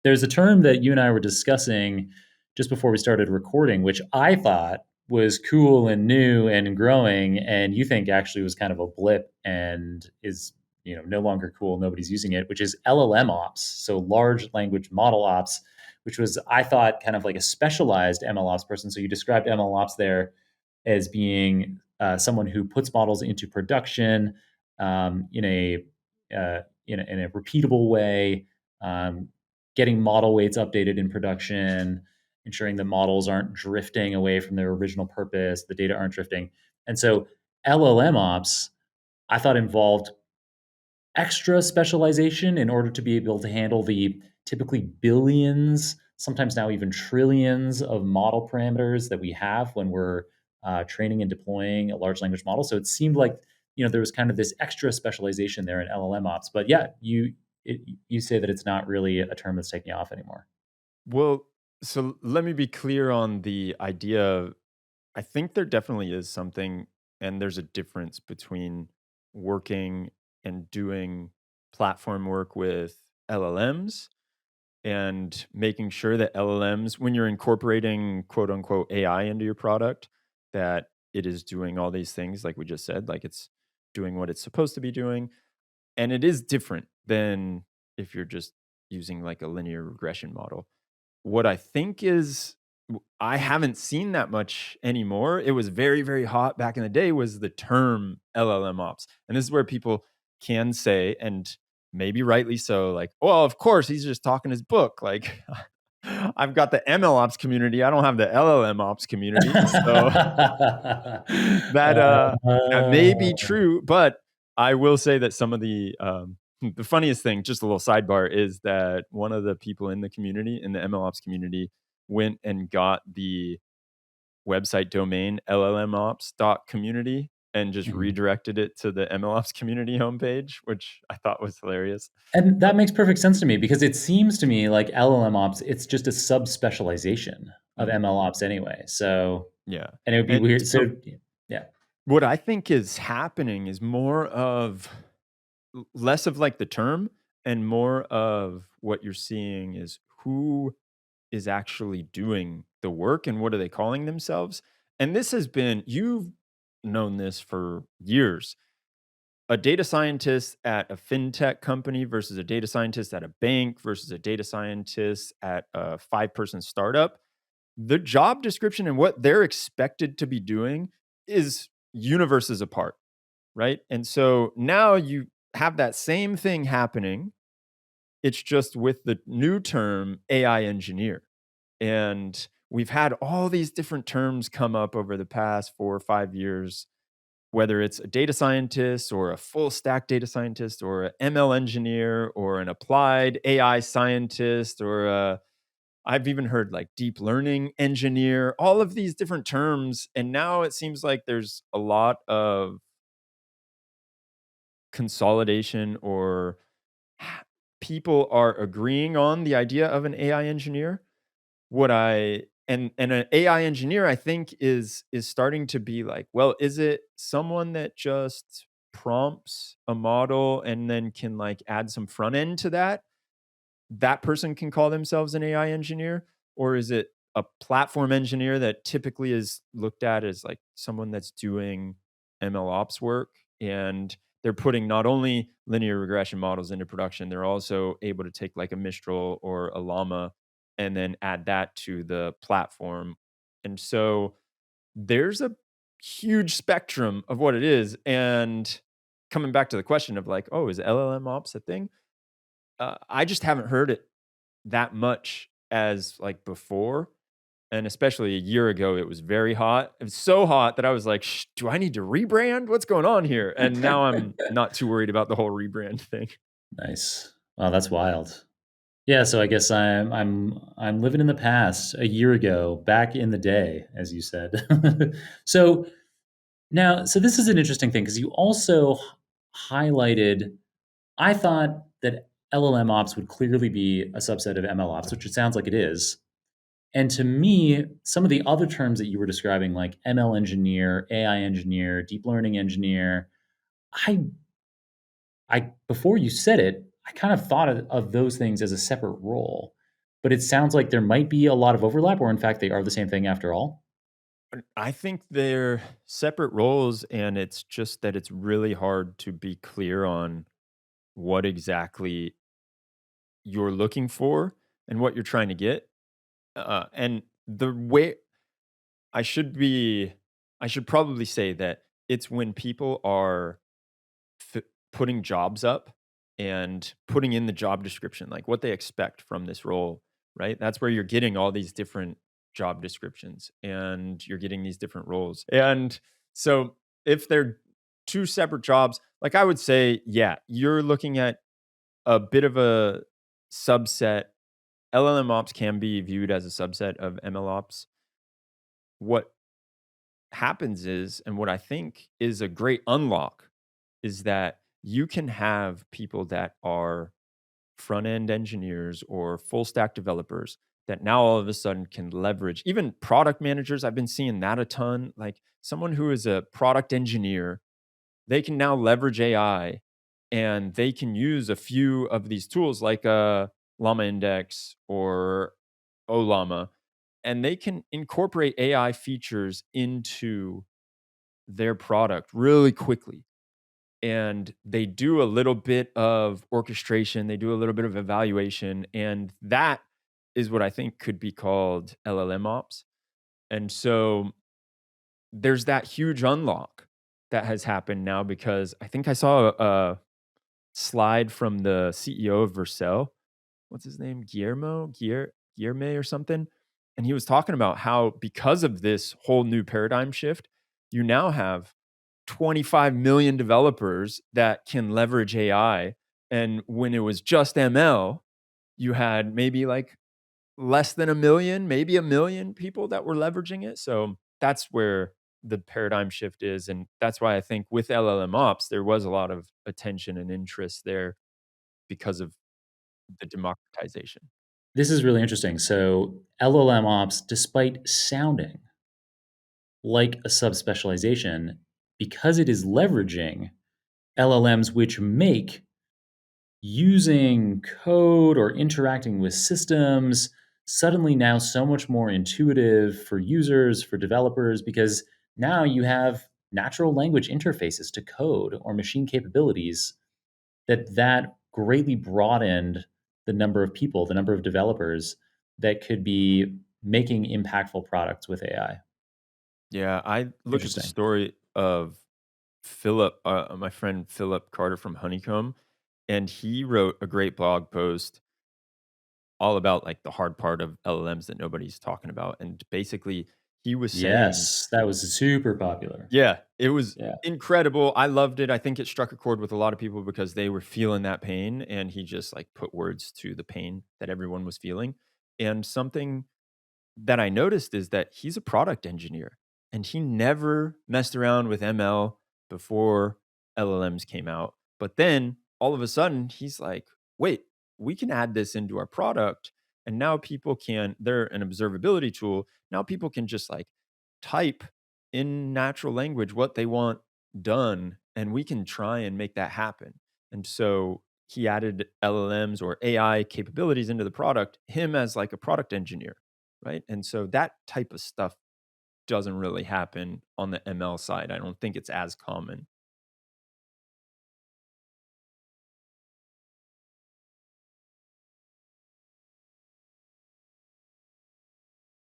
there's a term that you and I were discussing just before we started recording, which I thought was cool and new and growing, and you think actually was kind of a blip and is no longer cool. Nobody's using it, which is LLM ops, so large language model ops, which was I thought kind of like a specialized ML ops person. So you described ML ops there as being someone who puts models into production in a repeatable way, um, getting model weights updated in production, ensuring the models aren't drifting away from their original purpose, the data aren't drifting. And so LLM ops, I thought involved extra specialization in order to be able to handle the typically billions, sometimes now even trillions of model parameters that we have when we're training and deploying a large language model. So it seemed like there was kind of this extra specialization there in LLM ops. But yeah, you say that it's not really a term that's taking off anymore. Well, so let me be clear on the idea. I think there definitely is something, and there's a difference between working and doing platform work with LLMs and making sure that LLMs, when you're incorporating quote unquote AI into your product, that it is doing all these things, like we just said, like it's doing what it's supposed to be doing. And it is different than if you're just using like a linear regression model. What I think is I haven't seen that much anymore. It was very, very hot back in the day was the term LLM ops. And this is where people can say, and maybe rightly so, like, well, of course, he's just talking his book. Like, I've got the MLOps community. I don't have the LLM ops community. So that that may be true, but I will say that some of the funniest thing, just a little sidebar, is that one of the people in the community, in the MLOps community, went and got the website domain llmops.community and just Mhm. redirected it to the MLOps community homepage, which I thought was hilarious. And But that makes perfect sense to me because it seems to me like LLM ops, it's just a subspecialization of mhm, ML ops anyway. So, yeah. and it would be And weird. so So, yeah. what I think is happening is more of less of like the term and more of what you're seeing is who is actually doing the work and what are they calling themselves. And this has been, you've known this for years. A data scientist at a fintech company versus a data scientist at a bank versus a data scientist at a 5-person startup, the job description and what they're expected to be doing is universes apart, right? And so now you have that same thing happening. It's just with the new term AI engineer. And we've had all these different terms come up over the past 4 or 5 years, whether it's a data scientist or a full stack data scientist or an ML engineer or an applied AI scientist or I've even heard like deep learning engineer, all of these different terms. And now it seems like there's a lot of consolidation or people are agreeing on the idea of an AI engineer. What I and an AI engineer I think is starting to be like, well, is it someone that just prompts a model and then can like add some front end to that? That person can call themselves an AI engineer, or is it a platform engineer that typically is looked at as like someone that's doing ML ops work and they're putting not only linear regression models into production, they're also able to take like a Mistral or a Llama and then add that to the platform. And so there's a huge spectrum of what it is. And coming back to the question of like, oh, is LLM ops a thing? I just haven't heard it that much as like before. And especially a year ago, it was very hot. It was so hot that I was like, do I need to rebrand? What's going on here? And now I'm not too worried about the whole rebrand thing. Nice. Wow, that's wild. Yeah, so I guess I'm living in the past, a year ago, back in the day, as you said. So now, so this is an interesting thing because you also highlighted. I thought that LLM ops would clearly be a subset of ML ops, which it sounds like it is. And to me, some of the other terms that you were describing, like ML engineer, AI engineer, deep learning engineer, I I before you said it, I kind of thought of those things as a separate role. but it sounds like there might be a lot of overlap, or in fact, they are the same thing after all. I think they're separate roles, and it's just that it's really hard to be clear on what exactly you're looking for and what you're trying to get. And the way I should be, I should probably say that it's when people are f- putting jobs up and putting in the job description, like what they expect from this role, right? That's where you're getting all these different job descriptions and you're getting these different roles. And so if they're two separate jobs, like I would say, yeah, you're looking at a bit of a subset. LLM ops can be viewed as a subset of MLOps. What happens is, and what I think is a great unlock, is that you can have people that are front end engineers or full stack developers that now all of a sudden can leverage even product managers. I've been seeing that a ton. Like someone who is a product engineer, they can now leverage AI and they can use a few of these tools like Llama Index or Olama, and they can incorporate AI features into their product really quickly. And they do a little bit of orchestration, they do a little bit of evaluation, and that is what I think could be called LLM ops. And so there's that huge unlock that has happened now because I think I saw a slide from the CEO of Vercel. What's his name? Guillerme or something. And he was talking about how because of this whole new paradigm shift, you now have 25 million developers that can leverage AI. And when it was just ML, you had maybe like less than a million, maybe a million people that were leveraging it. So that's where the paradigm shift is. And that's why I think with LLM ops, there was a lot of attention and interest there because of the democratization. This is really interesting. So LLM ops, despite sounding like a subspecialization, because it is leveraging LLMs, which make using code or interacting with systems suddenly now so much more intuitive for users, for developers, because now you have natural language interfaces to code or machine capabilities that greatly broadened the number of people, the number of developers that could be making impactful products with AI. Yeah, I look at the Interesting. story of Philip, my friend Philip Carter from Honeycomb, and he wrote a great blog post all about like the hard part of LLMs that nobody's talking about. And basically, he was saying, Yes, that was super popular. yeah, it was Yeah. incredible. I loved it. I think it struck a chord with a lot of people because they were feeling that pain, and he just like put words to the pain that everyone was feeling. And something that I noticed is that he's a product engineer and he never messed around with ML before LLMs came out. But then all of a sudden, he's like, wait, we can add this into our product. And now people can, they're an observability tool. Now people can just like type in natural language what they want done, and we can try and make that happen. And so he added LLMs or AI capabilities into the product, him as like a product engineer, right? And so that type of stuff doesn't really happen on the ML side. I don't think it's as common.